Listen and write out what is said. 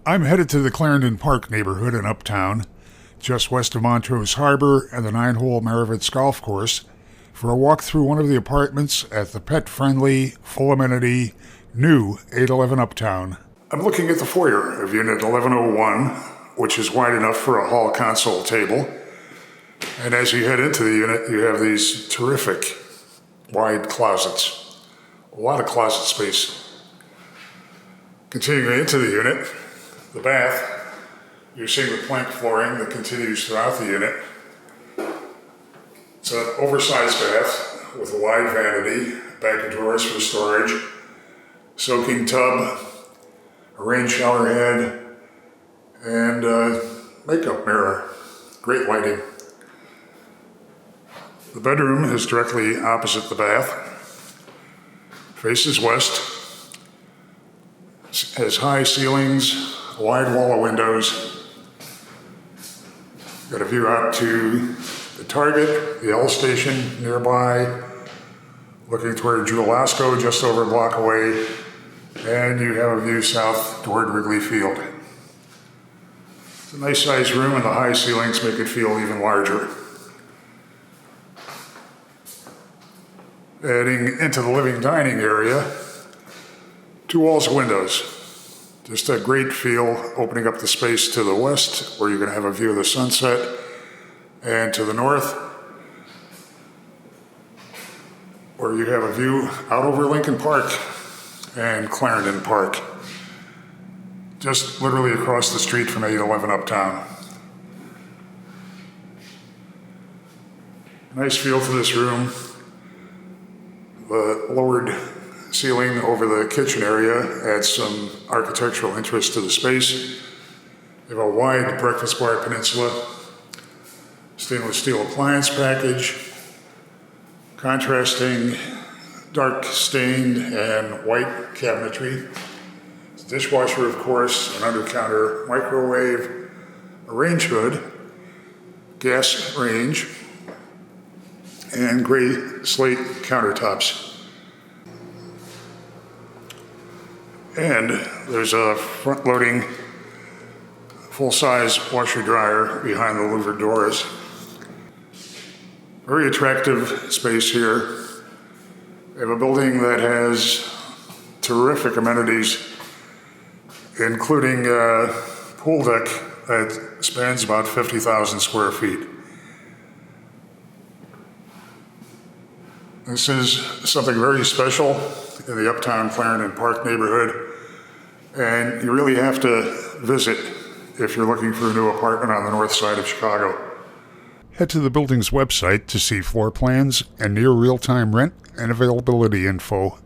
I'm headed to the Clarendon Park neighborhood in Uptown, just west of Montrose Harbor and the 9-hole Maravitz Golf Course, for a walk through one of the apartments at the pet-friendly, full-amenity, new 811 Uptown. I'm looking at the foyer of Unit 1101, which is wide enough for a hall console table. And as you head into the unit, you have these terrific wide closets. A lot of closet space. Continuing into the unit, the bath, you're seeing the plank flooring that continues throughout the unit. It's an oversized bath with a wide vanity, back of drawers for storage, soaking tub, a rain shower head, and a makeup mirror. Great lighting. The bedroom is directly opposite the bath, faces west, has high ceilings, a wide wall of windows. Got a view out to the Target, the L station nearby, looking toward Julasco just over a block away, and you have a view south toward Wrigley Field. It's a nice sized room, and the high ceilings make it feel even larger. Heading into the living dining area, 2 walls of windows. Just a great feel opening up the space to the west, where you're going to have a view of the sunset, and to the north, where you have a view out over Lincoln Park and Clarendon Park. Just literally across the street from 811 Uptown. Nice feel to this room. The lowered ceiling over the kitchen area adds some architectural interest to the space. You have a wide breakfast bar peninsula, stainless steel appliance package, contrasting dark stained and white cabinetry. It's a dishwasher, of course, an under-counter microwave, a range hood, gas range, and gray slate countertops. And there's a front-loading, full-size washer-dryer behind the louvered doors. Very attractive space here. We have a building that has terrific amenities, including a pool deck that spans about 50,000 square feet. This is something very special in the Uptown Clarendon Park neighborhood, and you really have to visit if you're looking for a new apartment on the north side of Chicago. Head to the building's website to see floor plans and near real-time rent and availability info.